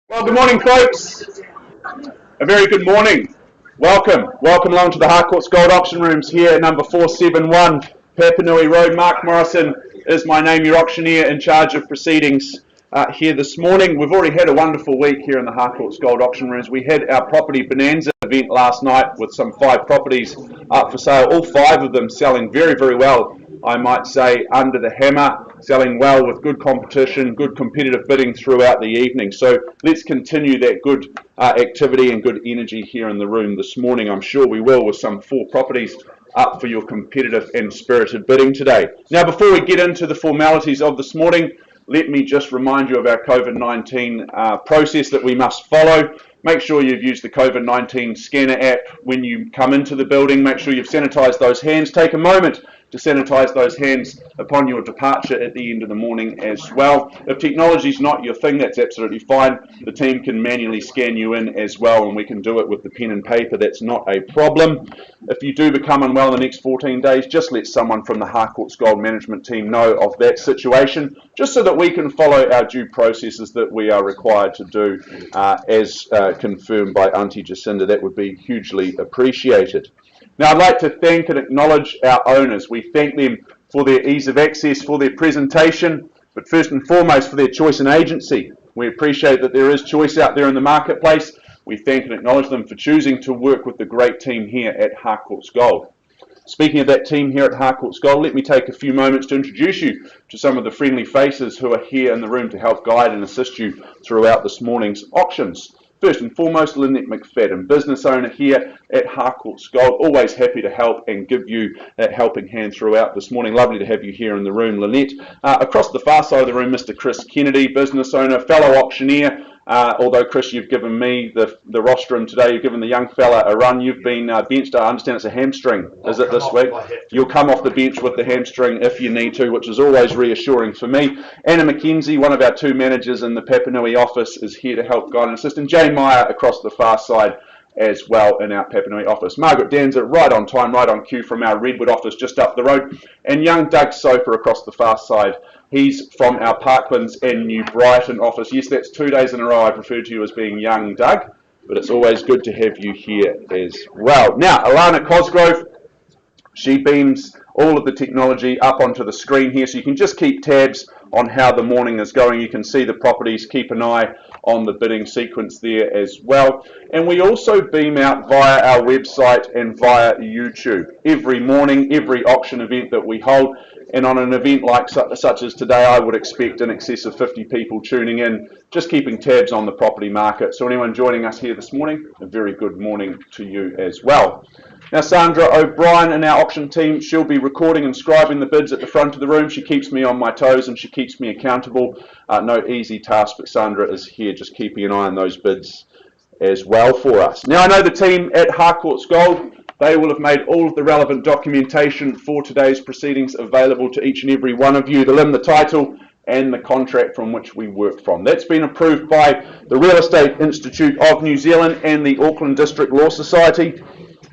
Well, good morning, folks. A very good morning. Welcome along to the Harcourts Gold Auction Rooms here at number 471 Papanui Road. Mark Morrison is my name, your auctioneer in charge of proceedings here this morning. We've already had a wonderful week here in the Harcourts Gold Auction Rooms. We had our Property Bonanza event last night with some 5 properties up for sale, all 5 of them selling very, very well, I might say, under the hammer, selling well with good competition, good competitive bidding throughout the evening. So let's continue that good activity and good energy here in the room this morning. I'm sure we will, with some 4 properties up for your competitive and spirited bidding today. Now, before we get into the formalities of this morning, let me just remind you of our COVID-19 process that we must follow. Make sure you've used the COVID-19 scanner app when you come into the building. Make sure you've sanitised those hands. Take a moment to sanitise those hands upon your departure at the end of the morning as well. If technology is not your thing, that's absolutely fine. The team can manually scan you in as well, and we can do it with the pen and paper. That's not a problem. If you do become unwell in the next 14 days, just let someone from the Harcourts Gold Management team know of that situation, just so that we can follow our due processes that we are required to do as confirmed by Auntie Jacinda. That would be hugely appreciated. Now, I'd like to thank and acknowledge our owners. We thank them for their ease of access, for their presentation, but first and foremost for their choice and agency. We appreciate that there is choice out there in the marketplace. We thank and acknowledge them for choosing to work with the great team here at Harcourts Gold. Speaking of that team here at Harcourts Gold, let me take a few moments to introduce you to some of the friendly faces who are here in the room to help guide and assist you throughout this morning's auctions. First and foremost, Lynette McFadden, business owner here at Harcourts Gold. Always happy to help and give you that helping hand throughout this morning. Lovely to have you here in the room, Lynette. Across the far side of the room, Mr. Chris Kennedy, business owner, fellow auctioneer. Although, Chris, you've given me the rostrum today, you've given the young fella a run. You've been benched. I understand it's a hamstring, is it this week? You'll come off the bench with the hamstring if you need to, which is always reassuring for me. Anna McKenzie, one of our 2 managers in the Papanui office, is here to help guide and assist. And Jay Meyer across the far side as well in our Papanui office. Margaret Danza, right on time, right on cue from our Redwood office just up the road. And young Doug Soper across the far side. He's from our Parklands and New Brighton office. Yes, that's 2 days in a row I've referred to you as being young Doug, but it's always good to have you here as well. Now, Alana Cosgrove, she beams all of the technology up onto the screen here, so you can just keep tabs on how the morning is going. You can see the properties, keep an eye on the bidding sequence there as well. And we also beam out via our website and via YouTube every morning, every auction event that we hold. And on an event like such as today, I would expect in excess of 50 people tuning in, just keeping tabs on the property market. So anyone joining us here this morning, a very good morning to you as well. Now, Sandra O'Brien and our auction team, she'll be recording and scribing the bids at the front of the room. She keeps me on my toes and she keeps me accountable. No easy task, but Sandra is here just keeping an eye on those bids as well for us. Now, I know the team at Harcourts Gold, they will have made all of the relevant documentation for today's proceedings available to each and every one of you. The limb, the title, and the contract from which we work from. That's been approved by the Real Estate Institute of New Zealand and the Auckland District Law Society.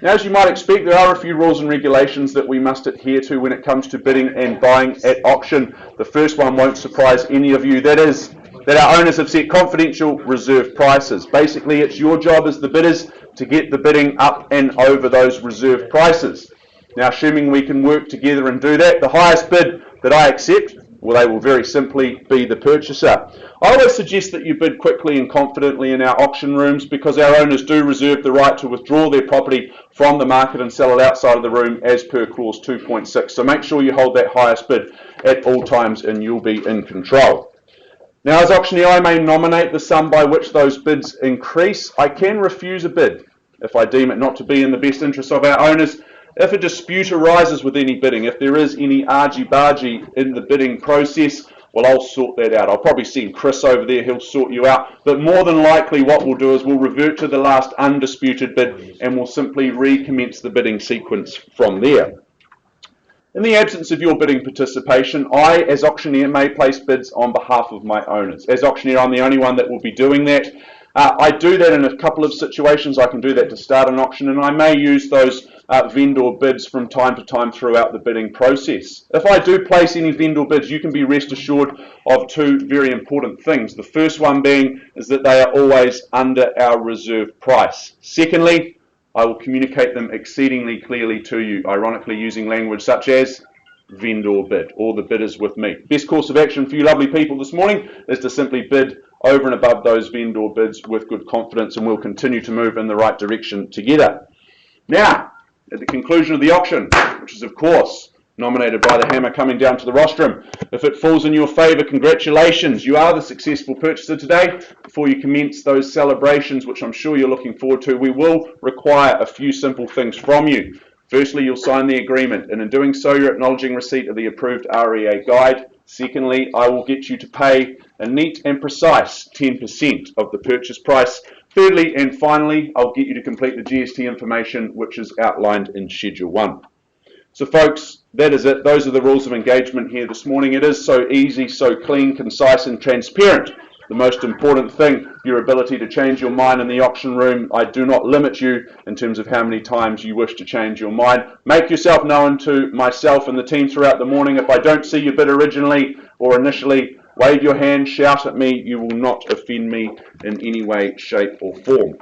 Now, as you might expect, there are a few rules and regulations that we must adhere to when it comes to bidding and buying at auction. The first one won't surprise any of you. That is that our owners have set confidential reserve prices. Basically, it's your job as the bidders to get the bidding up and over those reserve prices. Now, assuming we can work together and do that, the highest bid that I accept, well, they will very simply be the purchaser. I always suggest that you bid quickly and confidently in our auction rooms, because our owners do reserve the right to withdraw their property from the market and sell it outside of the room as per clause 2.6. So make sure you hold that highest bid at all times and you'll be in control. Now, as auctioneer, I may nominate the sum by which those bids increase. I can refuse a bid if I deem it not to be in the best interest of our owners. If a dispute arises with any bidding, if there is any argy-bargy in the bidding process, well, I'll sort that out. I'll probably send Chris over there, he'll sort you out. But more than likely what we'll do is we'll revert to the last undisputed bid and we'll simply recommence the bidding sequence from there. In the absence of your bidding participation, I, as auctioneer, may place bids on behalf of my owners. As auctioneer, I'm the only one that will be doing that. I do that in a couple of situations. I can do that to start an auction, and I may use those vendor bids from time to time throughout the bidding process. If I do place any vendor bids, you can be rest assured of two very important things. The first one being is that they are always under our reserve price. Secondly, I will communicate them exceedingly clearly to you, ironically using language such as vendor bid, or the bid is with me. Best course of action for you lovely people this morning is to simply bid over and above those vendor bids with good confidence, and we'll continue to move in the right direction together. Now, at the conclusion of the auction, which is of course nominated by the hammer coming down to the rostrum, if it falls in your favour, congratulations, you are the successful purchaser today. Before you commence those celebrations, which I'm sure you're looking forward to, we will require a few simple things from you. Firstly, you'll sign the agreement, and in doing so, you're acknowledging receipt of the approved REA guide. Secondly, I will get you to pay a neat and precise 10% of the purchase price. Thirdly, and finally, I'll get you to complete the GST information, which is outlined in Schedule 1. So folks, that is it. Those are the rules of engagement here this morning. It is so easy, so clean, concise and transparent. The most important thing, your ability to change your mind in the auction room. I do not limit you in terms of how many times you wish to change your mind. Make yourself known to myself and the team throughout the morning. If I don't see your bid originally or initially, wave your hand, shout at me. You will not offend me in any way, shape or form.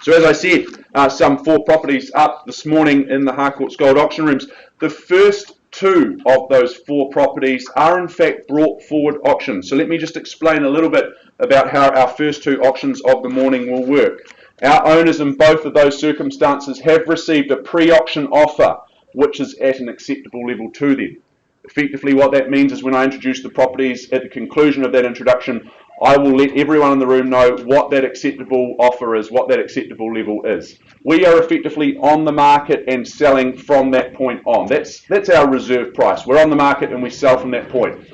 So as I said, some 4 properties up this morning in the Harcourts Gold auction rooms. The first 2 of those 4 properties are in fact brought forward auctions. So let me just explain a little bit about how our first 2 auctions of the morning will work. Our owners in both of those circumstances have received a pre-auction offer which is at an acceptable level to them. Effectively what that means is when I introduce the properties, at the conclusion of that introduction, I will let everyone in the room know what that acceptable offer is, what that acceptable level is. We are effectively on the market and selling from that point on. That's our reserve price. We're on the market and we sell from that point.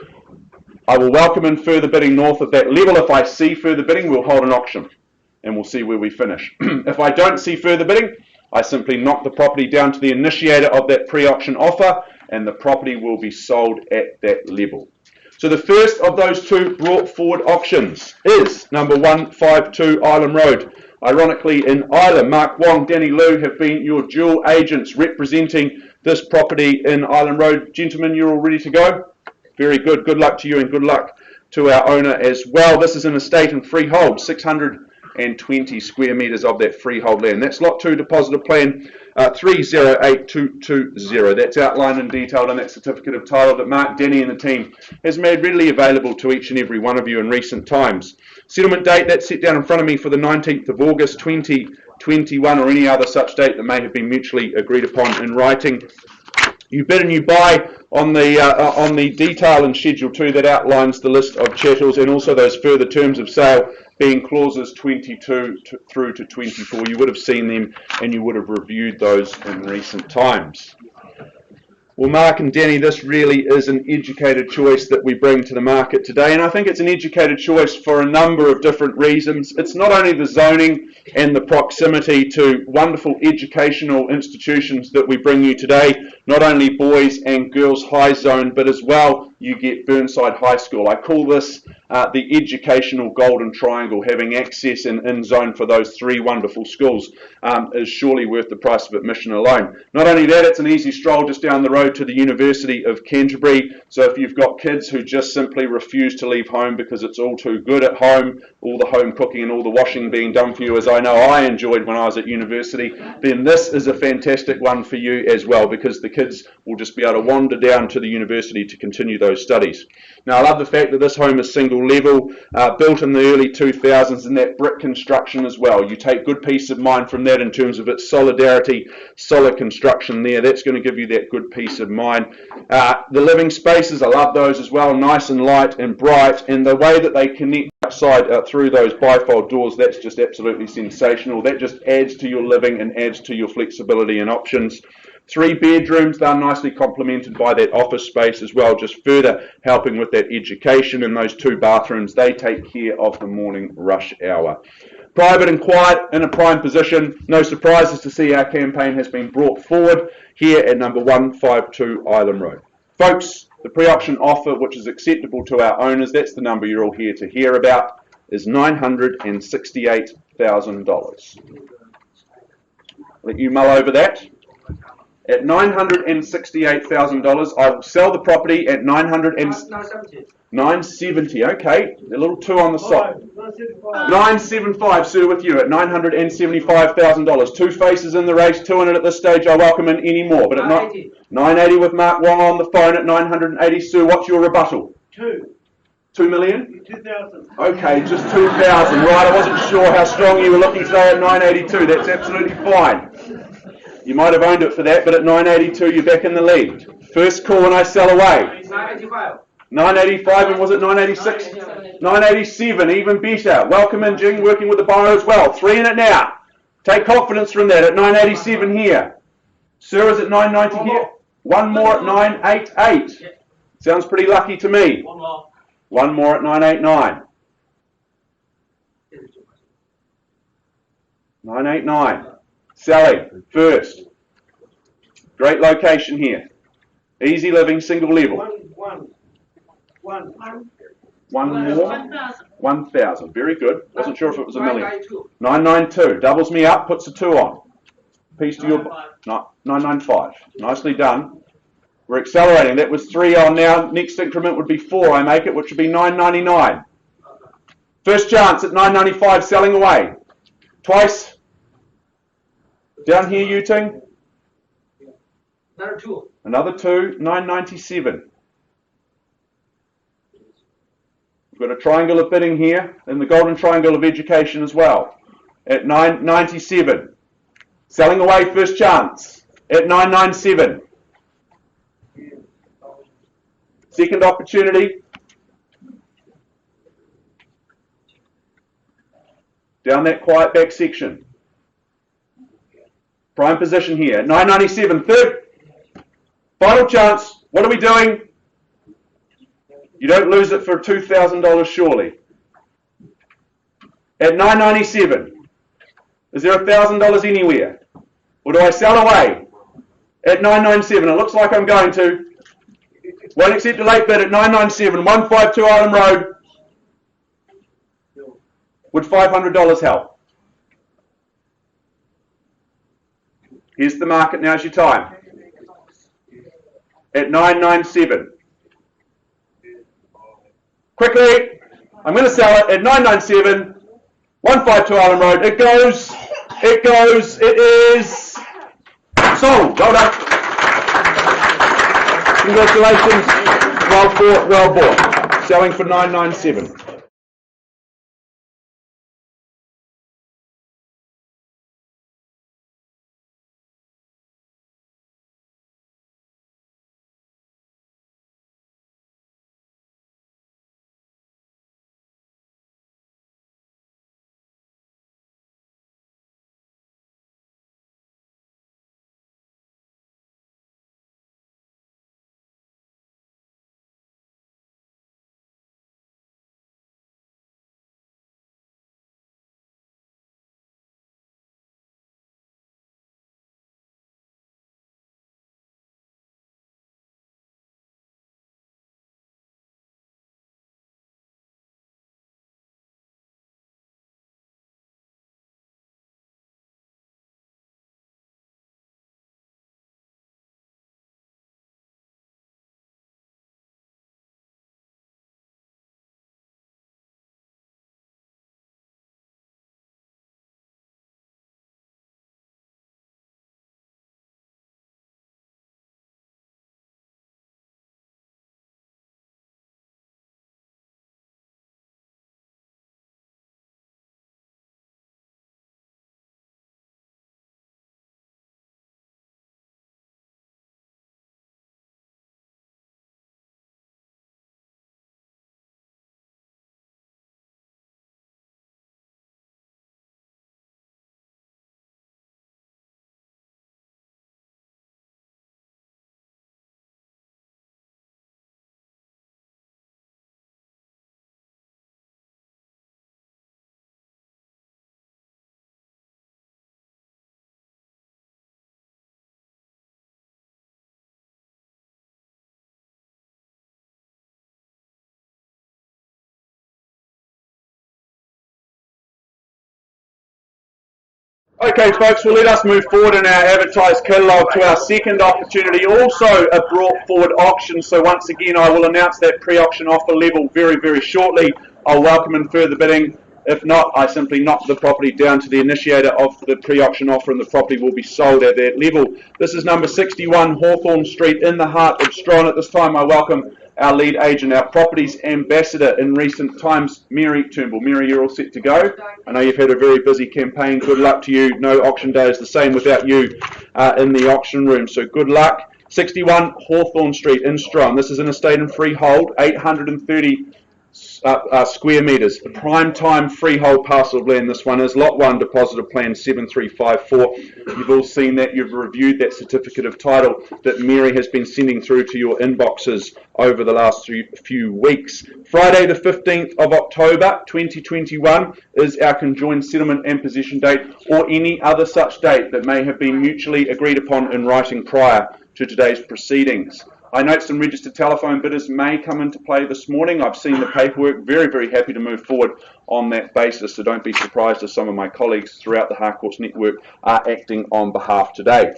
I will welcome in further bidding north of that level. If I see further bidding, we'll hold an auction and we'll see where we finish. If I don't see further bidding, I simply knock the property down to the initiator of that pre-auction offer and the property will be sold at that level. So the first of those 2 brought forward auctions is number 152 Island Road. Ironically, in Island, Mark Wong, Danny Liu have been your dual agents representing this property in Island Road. Gentlemen, you're all ready to go? Very good. Good luck to you and good luck to our owner as well. This is an estate and freehold, 620 square metres of that freehold land. That's Lot 2 Deposit of Plan 308220. That's outlined and detailed in that certificate of title that Mark, Danny and the team has made readily available to each and every one of you in recent times. Settlement date, that's set down in front of me for the 19th of August 2021 or any other such date that may have been mutually agreed upon in writing. You bid and you buy on the detail in Schedule 2 that outlines the list of chattels and also those further terms of sale being clauses 22 through to 24. You would have seen them and you would have reviewed those in recent times. Well, Mark and Danny, this really is an educated choice that we bring to the market today, and I think it's an educated choice for a number of different reasons. It's not only the zoning and the proximity to wonderful educational institutions that we bring you today, not only boys and girls high zone, but as well you get Burnside High School. I call this the educational golden triangle. Having access and in zone for those 3 wonderful schools is surely worth the price of admission alone. Not only that, it's an easy stroll just down the road to the University of Canterbury. So if you've got kids who just simply refuse to leave home because it's all too good at home, all the home cooking and all the washing being done for you, as I know I enjoyed when I was at university, then this is a fantastic one for you as well, because the kids will just be able to wander down to the university to continue those studies. Now, I love the fact that this home is single level, built in the early 2000s, and that brick construction as well. You take good peace of mind from that in terms of its solidarity, solid construction there. That's going to give you that good peace of mind. The living spaces, I love those as well, nice and light and bright, and the way that they connect outside through those bifold doors, that's just absolutely sensational. That just adds to your living and adds to your flexibility and options. 3 bedrooms, they're nicely complemented by that office space as well, just further helping with that education. And those 2 bathrooms, they take care of the morning rush hour. Private and quiet in a prime position. No surprises to see our campaign has been brought forward here at number 152 Island Road. Folks, the pre-auction offer, which is acceptable to our owners, that's the number you're all here to hear about, is $968,000. Let you mull over that. At $968,000, I will sell the property at 970. Okay, a little two on the side. 975, Sue, with you at $975,000. Two faces in the race, two in it at this stage. I welcome in any more. But at 980 with Mark Wong on the phone at 980. Sue, what's your rebuttal? 2 million? 2,000. Okay, just 2,000. Right, I wasn't sure how strong you were looking today at 982. That's absolutely fine. You might have owned it for that, but at 982, you're back in the lead. First call and I sell away. 985. 985, and was it 986? 987, even better. Welcome in, Jing, working with the buyer as well. 3 in it now. Take confidence from that at 987 here. Sir, is it 990 here? One more at 988. Sounds pretty lucky to me. One more at 989. 989. Sally, first. Great location here. Easy living, single level. One more. 1,000. Very good. Wasn't sure if it was a million. 992. Doubles me up, puts a 2 on. Piece to your 995. Nicely done. We're accelerating. That was 3 on now. Next increment would be 4. I make it, which would be 999. First chance at 995, selling away. Twice. Down here, Yuting. Another 2. 997. We've got a triangle of bidding here, and the golden triangle of education as well. At 997. Selling away, first chance. At 997. Second opportunity. Down that quiet back section. Prime position here. 997. Third. Final chance. What are we doing? You don't lose it for $2,000 surely. At 997. Is there $1,000 anywhere? Or do I sell away? At 997. It looks like I'm going to. Won't accept a late bid at 997, 152 Island Road. Would $500 help? Here's the market, now's your time. At 997. Quickly, I'm going to sell it at 997, 152 Island Road. It goes, it is sold. Well done. Congratulations, well bought. Selling for 997. Okay, folks, well, let us move forward in our advertised catalogue to our second opportunity, also a brought forward auction. So once again, I will announce that pre-auction offer level very, very shortly. I'll welcome in further bidding. If not, I simply knock the property down to the initiator of the pre-auction offer and the property will be sold at that level. This is number 61 Hawthorne Street in the heart of Strahan. At this time, I welcome our lead agent, our properties ambassador in recent times, Mary Turnbull. Mary, you're all set to go. I know you've had a very busy campaign. Good luck to you. No auction day is the same without you in the auction room, so good luck. 61 Hawthorne Street in Strahan. This is an estate and freehold, 830 square metres. The prime time freehold parcel of land this one is. Lot 1, deposit of plan 7354. You've all seen that. You've reviewed that certificate of title that Mary has been sending through to your inboxes over the last few weeks. Friday the 15th of October 2021 is our conjoined settlement and possession date, or any other such date that may have been mutually agreed upon in writing prior to today's proceedings. I note some registered telephone bidders may come into play this morning. I've seen the paperwork. Very, very happy to move forward on that basis, so don't be surprised if some of my colleagues throughout the Harcourts network are acting on behalf today.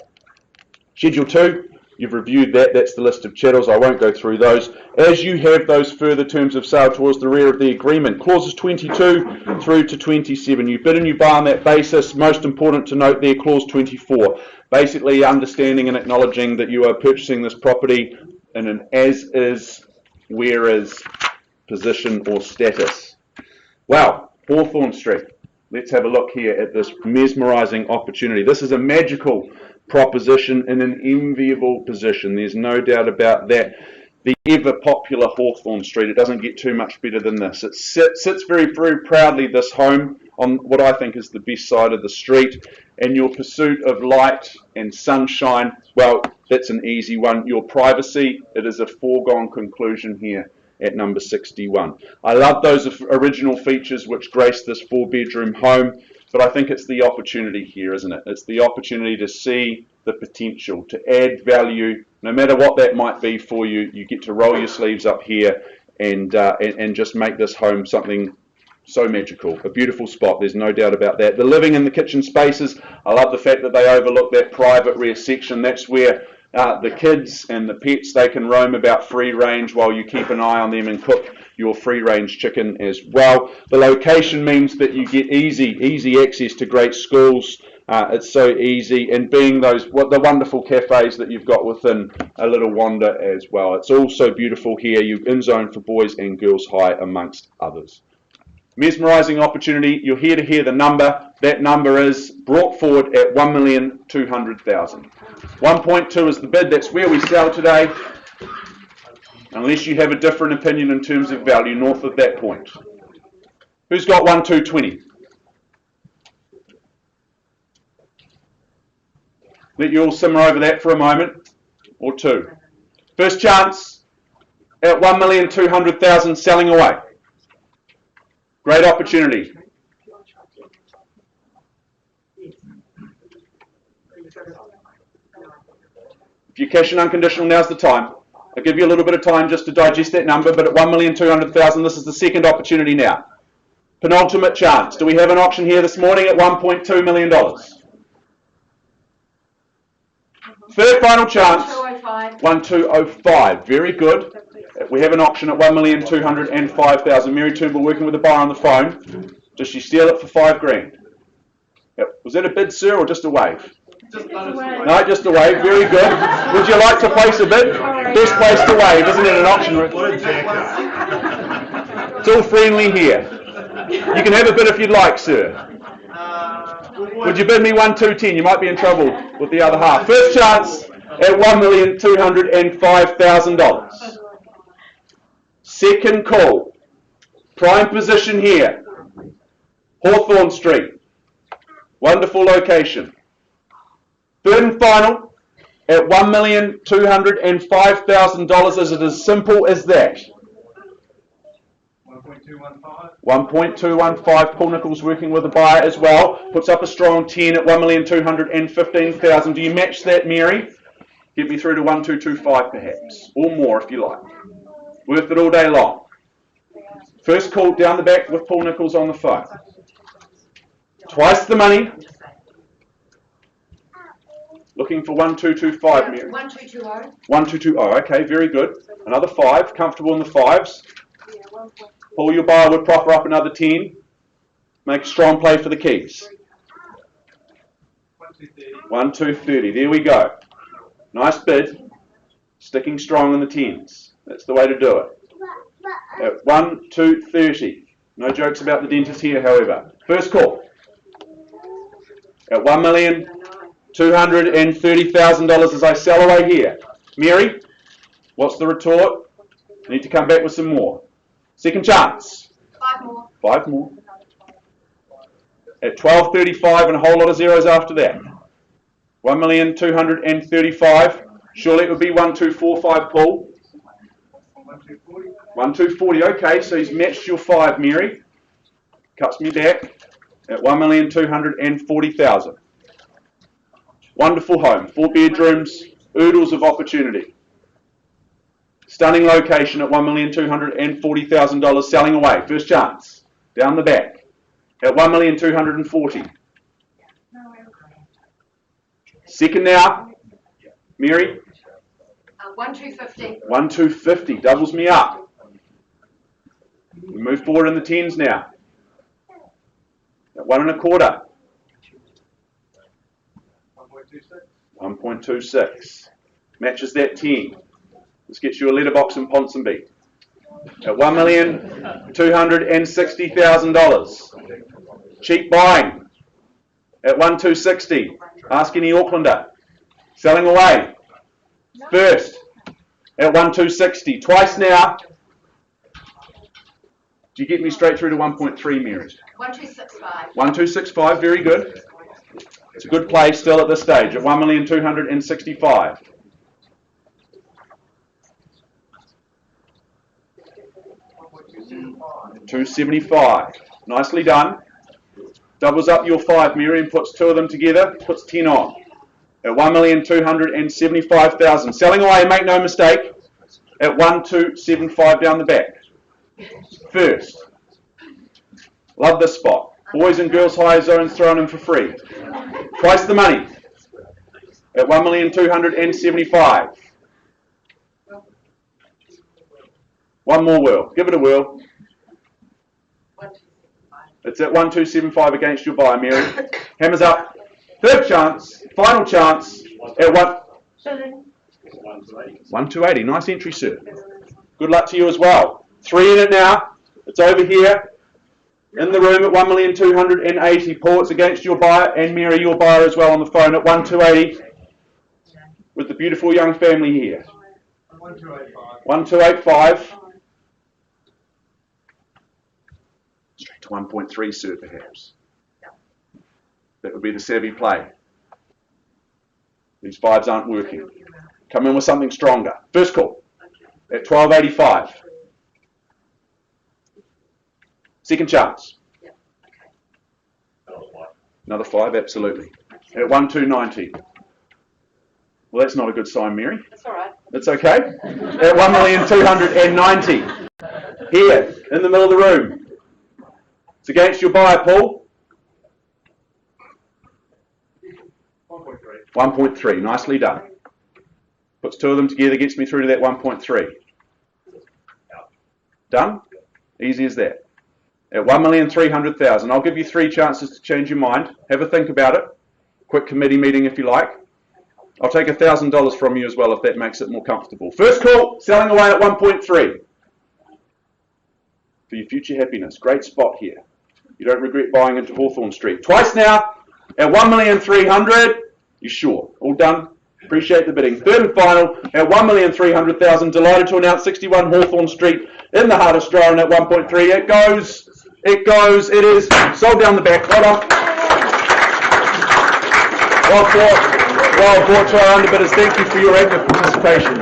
Schedule 2, you've reviewed that. That's the list of chattels. I won't go through those. As you have those further terms of sale towards the rear of the agreement, clauses 22 through to 27. You bid and you buy on that basis. Most important to note there, clause 24. Basically understanding and acknowledging that you are purchasing this property in an as-is, where-is position or status. Wow, Hawthorne Street. Let's have a look here at this mesmerising opportunity. This is a magical proposition in an enviable position. There's no doubt about that. The ever-popular Hawthorne Street, it doesn't get too much better than this. It sits very, very proudly, this home, on what I think is the best side of the street, and your pursuit of light and sunshine, well, that's an easy one. Your privacy, it is a foregone conclusion here at number 61. I love those original features which grace this 4-bedroom home, but I think it's the opportunity here, isn't it? It's the opportunity to see the potential, to add value, no matter what that might be for you. You get to roll your sleeves up here and just make this home something so magical. A beautiful spot, there's no doubt about that. The living and the kitchen spaces, I love the fact that they overlook that private rear section. That's where the kids and the pets, they can roam about free range while you keep an eye on them and cook your free range chicken as well. The location means that you get easy access to great schools. It's so easy, and being the wonderful cafes that you've got within a little wander as well. It's also beautiful here. You're in zone for boys and girls high amongst others. Mesmerising opportunity. You're here to hear the number. That number is brought forward at 1,200,000. 1.2 is the bid. That's where we sell today, unless you have a different opinion in terms of value north of that point. Who's got 1,220? Let you all simmer over that for a moment or two. First chance at 1,200,000, selling away. Great opportunity. If you're cashing unconditional, now's the time. I'll give you a little bit of time just to digest that number, but at 1,200,000, this is the second opportunity now. Penultimate chance. Do we have an auction here this morning at $1.2 million? Third final chance, 1,205. Very good. We have an auction at 1,205,000. Mary Turnbull working with a buyer on the phone. Does she steal it for $5,000? Yep. Was that a bid, sir, or just a wave? No, just a wave. Very good. Would you like to place a bid? Best place to wave, isn't it? An auction room. It's all friendly here. You can have a bid if you'd like, sir. Would you bid me 1,210? You might be in trouble with the other half. First chance at $1,205,000. Second call. Prime position here. Hawthorne Street. Wonderful location. Third and final at $1,205,000. Is it as simple as that? 1.215. Paul Nichols working with a buyer as well. Puts up a strong 10 at 1,215,000. Do you match that, Mary? Get me through to 1,225 perhaps, or more if you like. Worth it all day long. First call down the back with Paul Nichols on the phone. Twice the money. Looking for 1225, Mary. 1220. 1220, okay, very good. Another 5, comfortable in the 5s. Paul, your buyer would proffer up another 10. Make a strong play for the keys. 1230, there we go. Nice bid. Sticking strong in the 10s. That's the way to do it. At 1230. No jokes about the dentist here, however. First call. At $1,230,000 as I sell away here. Mary, what's the retort? I need to come back with some more. Second chance. 5 more. 5 more. At $1,235 and a whole lot of zeros after that. 1,235,000. Surely it would be 1245, Paul. 1240. Okay, so he's matched your 5, Mary. Cuts me back at 1,240,000. Wonderful home, 4 bedrooms, oodles of opportunity. Stunning location at $1,240,000, selling away. First chance, down the back at 1,240,000. Second now, Mary. 1250. 1250, doubles me up. We move forward in the 10s now. At 125. 1.26. Matches that 10. This gets you a letterbox in Ponsonby. At $1,260,000. Cheap buying. At 1,260. Ask any Aucklander. Selling away. First. At 1,260. Twice now. Do you get me straight through to 1.3, Mary? 1265. 1265, very good. It's a good play still at this stage at 1,265,000. 275. Nicely done. Doubles up your 5, Mary, and puts 2 of them together, puts 10 on. At 1,275,000. Selling away, make no mistake, at 1,275 down the back. First. Love this spot. Boys and girls high zones thrown in for free. Twice the money at 1,275,000. One more whirl. Give it a whirl. It's at 1,275 against your buy, Mary. Hammers up. Third chance. Final chance at 1,280. Nice entry, sir. Good luck to you as well. 3 in it now. It's over here. In the room at 1,280,000. Paul, it's against your buyer, and Mary, your buyer as well on the phone at 1,280,000 with the beautiful young family here. 1,285. Straight to 1.3, sir, perhaps. That would be the savvy play. These 5s aren't working. Come in with something stronger. First call at 1,285. Second chance. Another 5, absolutely. At 1,290. Well, that's not a good sign, Mary. That's all right. It's okay. At 1,290. Here, in the middle of the room. It's against your buyer, Paul. 1.3. Nicely done. Puts 2 of them together, gets me through to that 1.3. Done? Easy as that. At 1,300,000. I'll give you 3 chances to change your mind. Have a think about it. Quick committee meeting if you like. I'll take $1,000 from you as well if that makes it more comfortable. First call, selling away at 1.3. For your future happiness. Great spot here. You don't regret buying into Hawthorne Street. Twice now at 1,300,000. You sure? All done? Appreciate the bidding. Third and final at 1,300,000. Delighted to announce 61 Hawthorne Street in the heart of Strohan at 1.3. It goes. It goes. It is sold down the back. Well done. Well fought. Well fought to our underbidders. Thank you for your active participation.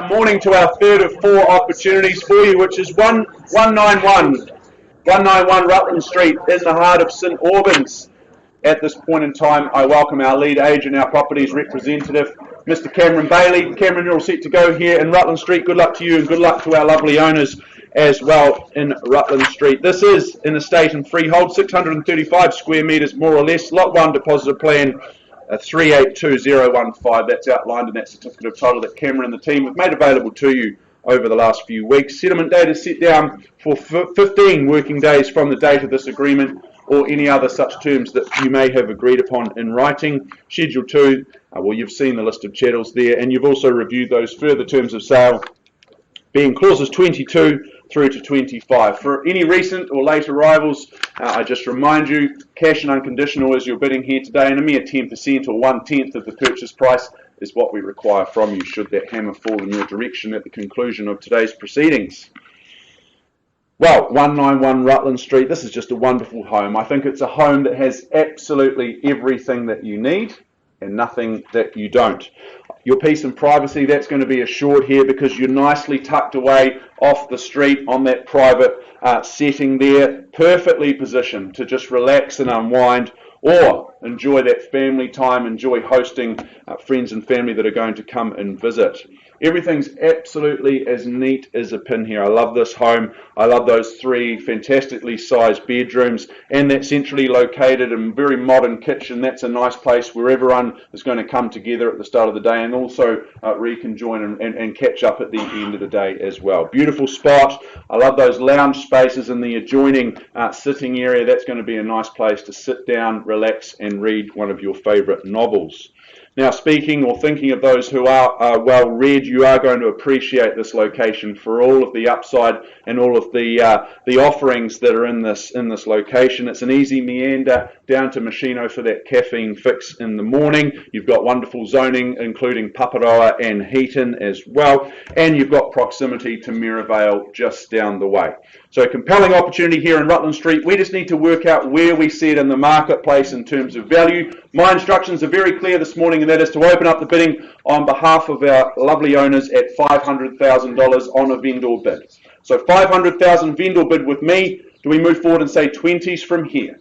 Morning to our third of four opportunities for you, which is 191 Rutland Street in the heart of St Albans. At this point in time, I welcome our lead agent, our properties representative, Mr. Cameron Bailey. Cameron, you're all set to go here in Rutland Street. Good luck to you and good luck to our lovely owners as well in Rutland Street. This is an estate and freehold, 635 square metres more or less. Lot 1 deposit plan 382015. That's outlined in that certificate of title that Cameron and the team have made available to you over the last few weeks. Settlement date is set down for 15 working days from the date of this agreement or any other such terms that you may have agreed upon in writing. Schedule 2, well, you've seen the list of chattels there, and you've also reviewed those further terms of sale, being clauses 22 through to 25. For any recent or late arrivals, I just remind you, cash and unconditional is your bidding here today, and a mere 10% or 1/10 of the purchase price is what we require from you should that hammer fall in your direction at the conclusion of today's proceedings. Well, 191 Rutland Street, this is just a wonderful home. I think it's a home that has absolutely everything that you need and nothing that you don't. Your peace and privacy, that's going to be assured here because you're nicely tucked away off the street on that private setting there, perfectly positioned to just relax and unwind or enjoy that family time, enjoy hosting friends and family that are going to come and visit. Everything's absolutely as neat as a pin here. I love this home. I love those 3 fantastically sized bedrooms and that centrally located and very modern kitchen. That's a nice place where everyone is going to come together at the start of the day and also reconjoin and catch up at the end of the day as well. Beautiful spot. I love those lounge spaces in the adjoining sitting area. That's going to be a nice place to sit down, relax and read one of your favourite novels. Now, speaking or thinking of those who are well read, you are going to appreciate this location for all of the upside and all of the offerings that are in this location. It's an easy meander down to Machino for that caffeine fix in the morning. You've got wonderful zoning, including Paparoa and Heaton as well, and you've got proximity to Merivale just down the way. So, compelling opportunity here in Rutland Street. We just need to work out where we sit in the marketplace in terms of value. My instructions are very clear this morning, and that is to open up the bidding on behalf of our lovely owners at $500,000 on a vendor bid. So $500,000 vendor bid with me. Do we move forward and say 20s from here?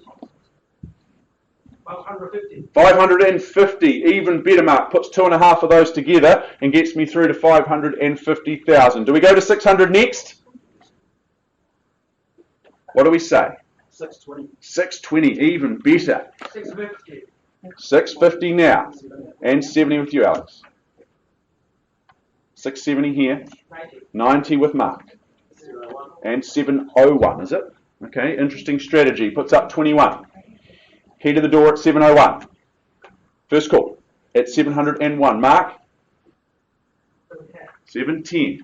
550. 550, even better, Mark. Puts 2.5 of those together and gets me through to 550,000. Do we go to 600 next? What do we say? 620. 620, even better. 650. 650 now. And 70 with you, Alex. 670 here. 90 with Mark. And 701, is it? Okay, interesting strategy. Puts up 21. Key to the door at 701. First call at 701. Mark? 710.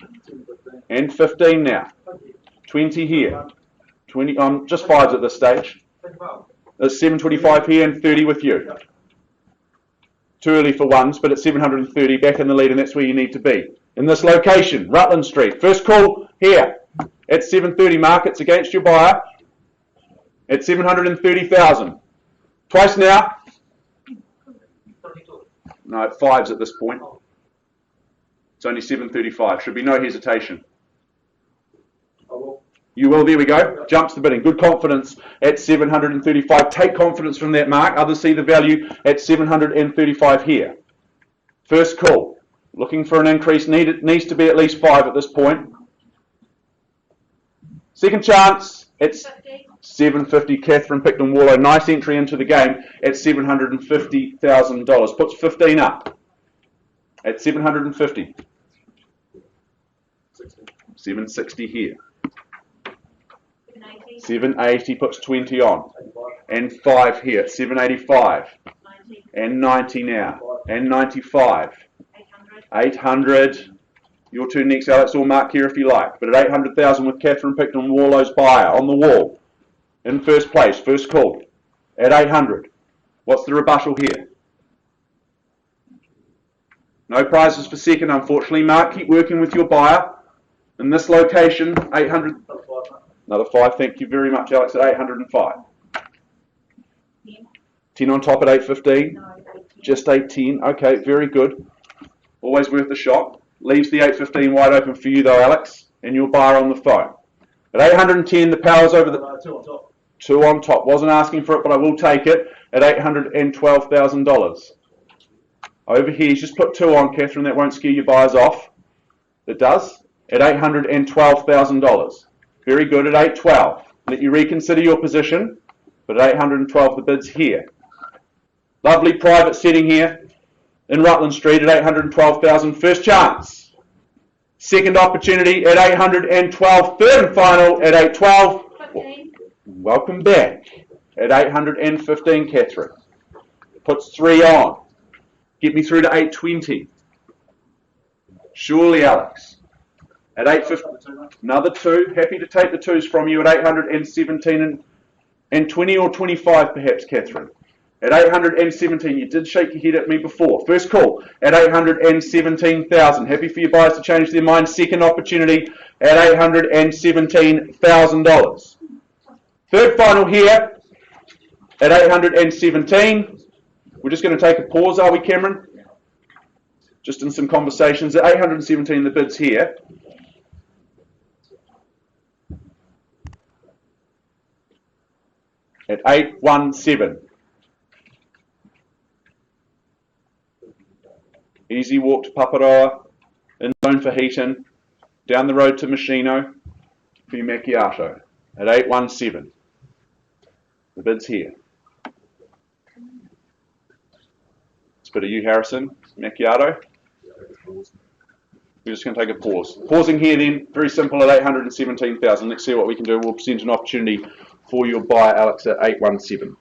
And 15 now. 20 here. 20, just 5s at this stage. There's 725 here and 30 with you. Too early for 1s, but at 730 back in the lead, and that's where you need to be. In this location, Rutland Street. First call here at 730. Mark, it's against your buyer at 730,000. Twice now. No, 5s at this point. It's only 735. Should be no hesitation. You will, there we go. Jumps the bidding. Good confidence at 735. Take confidence from that, Mark. Others see the value at 735 here. First call. Looking for an increase. Needs to be at least 5 at this point. Second chance. It's 750. Catherine Picton Warlow. Nice entry into the game at $750,000. Puts 15 up at 750. 760 here. 780 puts 20 on, and 5 here at 785, and 90 now, and 95, 800. Your turn next, Alex, or Mark here if you like. But at 800,000 with Catherine Picton Warlow's buyer on the wall, in first place, first call at 800. What's the rebuttal here? No prizes for second, unfortunately. Mark, keep working with your buyer in this location. 800. Another 5, thank you very much, Alex, at 805. 10 on top at 815. Just 810. Okay, very good. Always worth a shot. Leaves the 815 wide open for you though, Alex, and your buyer on the phone. At 810, the power's over the... Two on top. Two on top. Wasn't asking for it, but I will take it at $812,000. Over here, he's just put two on, Catherine. That won't scare your buyers off. It does. At $812,000. Very good at 812. Let you reconsider your position, but at 812, the bid's here. Lovely private setting here in Rutland Street at 812,000. First chance. Second opportunity at 812. Third and final at 812. 15. Welcome back at 815, Catherine. Puts three on. Get me through to 820. Surely, Alex. At 850, another two. Happy to take the twos from you at 817 and 20 or 25, perhaps, Catherine. At 817, you did shake your head at me before. First call at 817,000. Happy for your buyers to change their mind. Second opportunity at $817,000. Third final here at 817. We're just going to take a pause, are we, Cameron? Just in some conversations. At 817, the bid's here. At 817. Easy walk to Paparoa, in zone for Heaton, down the road to Machino for your macchiato at 817. The bid's here. It's a bit of you, Harrison. Macchiato. We're just going to take a pause. Pausing here then, very simple at 817,000. Let's see what we can do. We'll present an opportunity for your buyer, Alex, at 817.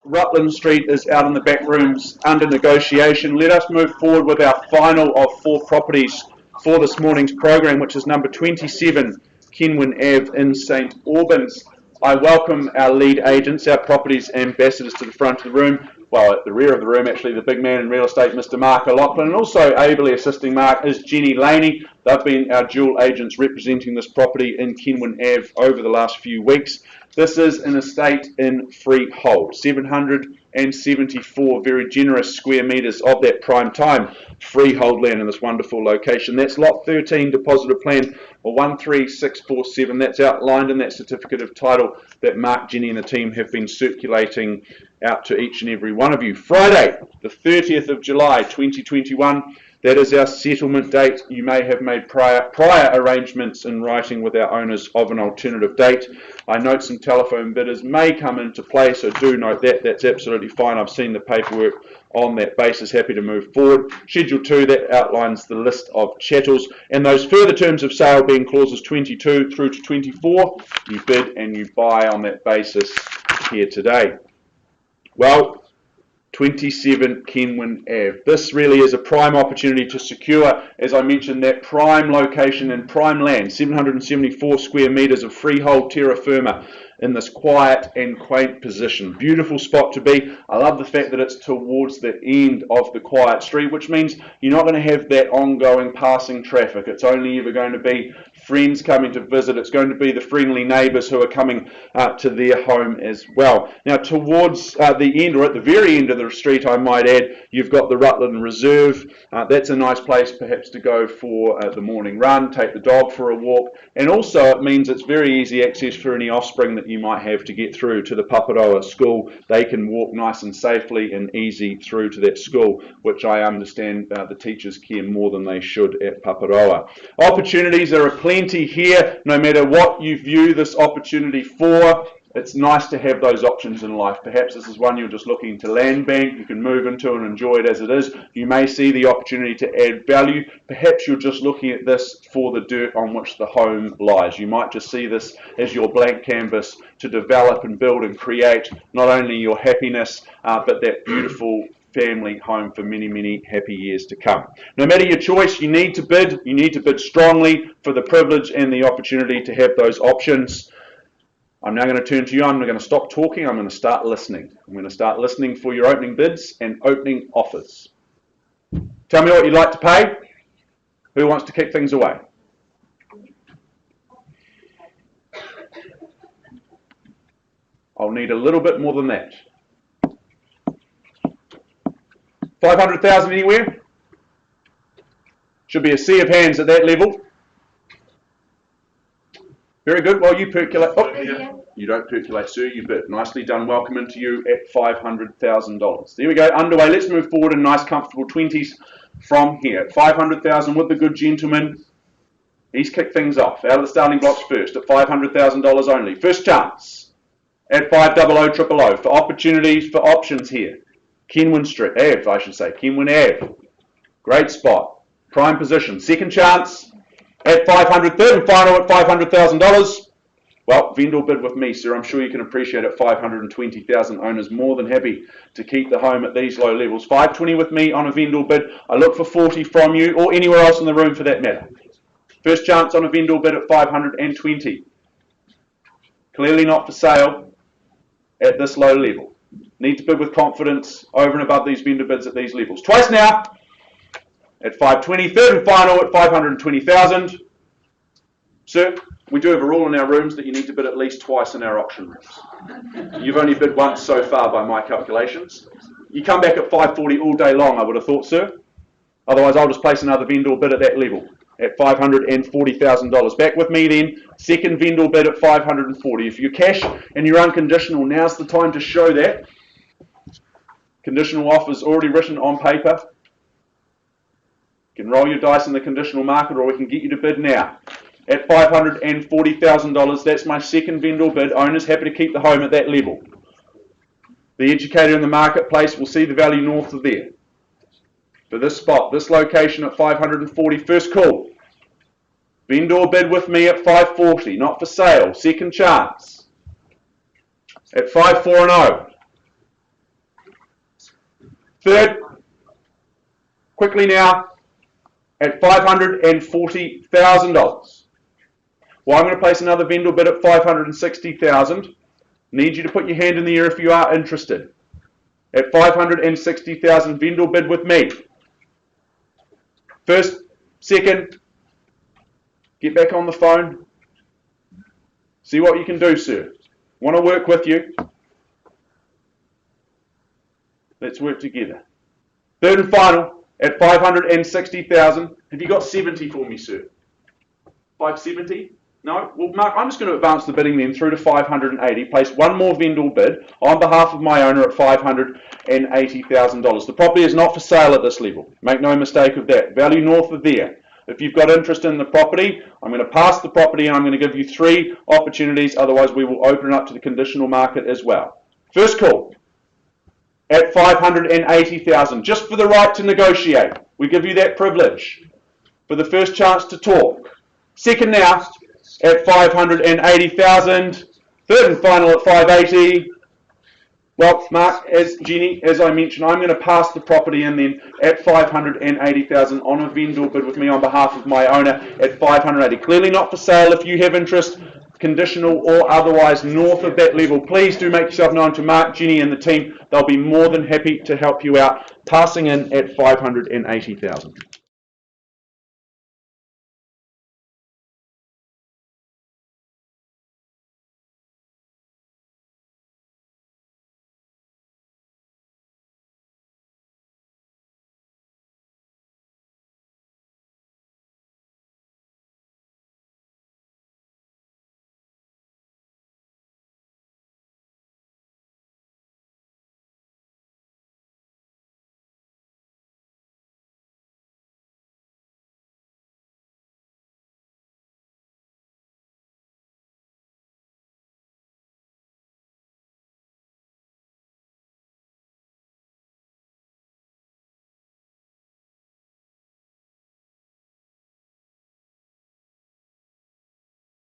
Rutland Street is out in the back rooms under negotiation. Let us move forward with our final of four properties for this morning's program, which is number 27, Kinwen Ave in St Albans. I welcome our lead agents, our properties ambassadors to the front of the room, well, at the rear of the room, actually, the big man in real estate, Mr. Mark O'Loughlin, and also ably assisting Mark is Jenny Laney. They've been our dual agents representing this property in Kinwen Ave over the last few weeks. This is an estate in freehold, 774 very generous square metres of that prime time freehold land in this wonderful location. That's lot 13, deposited plan, or 13647. That's outlined in that certificate of title that Mark, Jenny and the team have been circulating out to each and every one of you. Friday, the 30th of July 2021, That is our settlement date. You may have made prior arrangements in writing with our owners of an alternative date. I note some telephone bidders may come into play, so do note that. That's absolutely fine. I've seen the paperwork on that basis. Happy to move forward. Schedule 2, that outlines the list of chattels, and those further terms of sale being clauses 22 through to 24. You bid and you buy on that basis here today. Well, 27 Kinwen Ave. This really is a prime opportunity to secure, as I mentioned, that prime location and prime land, 774 square metres of freehold terra firma in this quiet and quaint position. Beautiful spot to be. I love the fact that it's towards the end of the quiet street, which means you're not going to have that ongoing passing traffic. It's only ever going to be friends coming to visit. It's going to be the friendly neighbours who are coming to their home as well. Now, towards the end, or at the very end of the street, I might add, you've got the Rutland Reserve. That's a nice place perhaps to go for the morning run, take the dog for a walk, and also it means it's very easy access for any offspring that you might have to get through to the Paparoa school. They can walk nice and safely and easy through to that school, which I understand the teachers care more than they should at Paparoa. Opportunities, there are plenty here, no matter what you view this opportunity for. It's nice to have those options in life. Perhaps this is one you're just looking to land bank, you can move into and enjoy it as it is. You may see the opportunity to add value. Perhaps you're just looking at this for the dirt on which the home lies. You might just see this as your blank canvas to develop and build and create not only your happiness, but that beautiful family home for many, many happy years to come. No matter your choice, you need to bid. You need to bid strongly for the privilege and the opportunity to have those options. I'm now going to turn to you. I'm going to stop talking. I'm going to start listening. I'm going to start listening for your opening bids and opening offers. Tell me what you'd like to pay. Who wants to kick things away? I'll need a little bit more than that. 500,000 anywhere? Should be a sea of hands at that level. Very good. Well, you percolate. Oh, you don't percolate, sir. You bid. Nicely done. Welcome into you at $500,000. There we go. Underway. Let's move forward in nice, comfortable 20s from here. 500,000 with the good gentleman. He's kicked things off. Out of the starting blocks first at $500,000 only. First chance at 500 000 for opportunities, for options here. Kinwen Street. Ave, I should say. Kinwen Ave. Great spot. Prime position. Second chance at 500, third and final at $500,000. Well, vendor bid with me, sir. I'm sure you can appreciate it. 520,000 owners more than happy to keep the home at these low levels. 520 with me on a vendor bid. I look for 40 from you or anywhere else in the room for that matter. First chance on a vendor bid at 520. Clearly not for sale at this low level. Need to bid with confidence over and above these vendor bids at these levels. Twice now at 520. Third and final at 520,000. Sir, we do have a rule in our rooms that you need to bid at least twice in our auction rooms. You've only bid once so far by my calculations. You come back at 540 all day long, I would have thought, sir. Otherwise, I'll just place another vendor bid at that level at $540,000. Back with me then. Second vendor bid at 540. If you're cash and you're unconditional, now's the time to show that. Conditional offers already written on paper. You can roll your dice in the conditional market, or we can get you to bid now. At $540,000, that's my second vendor bid. Owners happy to keep the home at that level. The educator in the marketplace will see the value north of there. For this spot, this location at 540, first call. Vendor bid with me at 540, not for sale, second chance. At 540. Third, quickly now, at $540,000. Well, I'm going to place another vendor bid at $560,000. Need you to put your hand in the air if you are interested. At $560,000, vendor bid with me. First, second, get back on the phone. See what you can do, sir. Want to work with you. Let's work together. Third and final, at $560,000. Have you got 70 for me, sir? 570? No? Well, Mark, I'm just going to advance the bidding then through to 580, place one more vendor bid on behalf of my owner at $580,000. The property is not for sale at this level. Make no mistake of that. Value north of there. If you've got interest in the property, I'm going to pass the property and I'm going to give you 3 opportunities. Otherwise, we will open it up to the conditional market as well. First call at $580,000, just for the right to negotiate. We give you that privilege for the first chance to talk. Second now at $580,000. Third and final at $580,000. Well, Mark, as I mentioned, I'm going to pass the property in then at $580,000 on a vendor bid with me on behalf of my owner at $580,000. Clearly not for sale. If you have interest, conditional or otherwise, north of that level, please do make yourself known to Mark, Jenny, and the team. They'll be more than happy to help you out. Passing in at $580,000.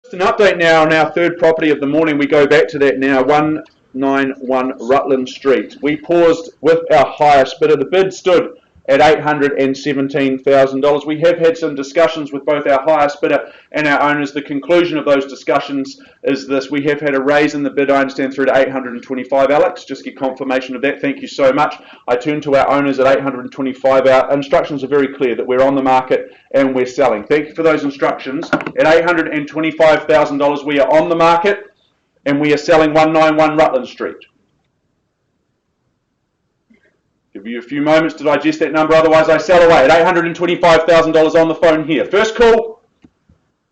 Just an update now on our third property of the morning. We go back to that now, 191 Rutland Street. We paused with our highest bidder. The bid stood at $817,000. We have had some discussions with both our highest bidder and our owners. The conclusion of those discussions is this: we have had a raise in the bid, I understand, through to $825. Alex, just get confirmation of that. Thank you so much. I turn to our owners at $825. Our instructions are very clear that we're on the market and we're selling. Thank you for those instructions. At $825,000, we are on the market and we are selling 191 Rutland Street. Give you a few moments to digest that number, otherwise I sell away at $825,000 on the phone here. First call,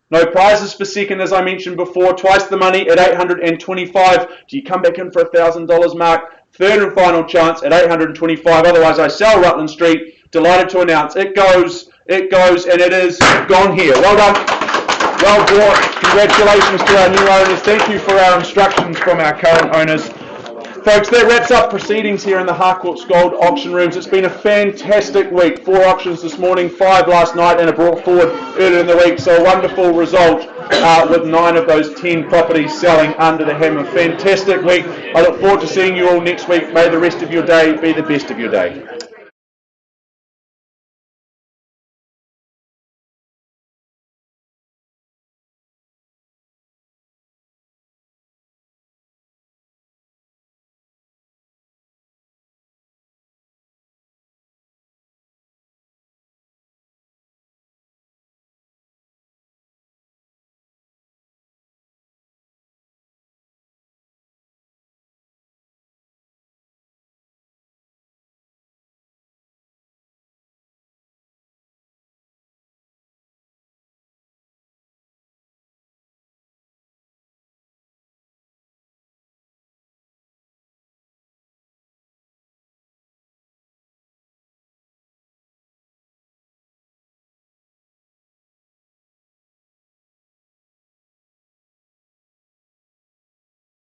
no prizes for second, as I mentioned before, twice the money at $825. Do you come back in for $1,000, Mark? Third and final chance at $825, otherwise I sell Rutland Street. Delighted to announce it goes, and it is gone here. Well done, well bought. Congratulations to our new owners. Thank you for our instructions from our current owners. Folks, that wraps up proceedings here in the Harcourts Gold auction rooms. It's been a fantastic week. 4 auctions this morning, 5 last night, and a brought forward earlier in the week. So a wonderful result with 9 of those 10 properties selling under the hammer. Fantastic week. I look forward to seeing you all next week. May the rest of your day be the best of your day.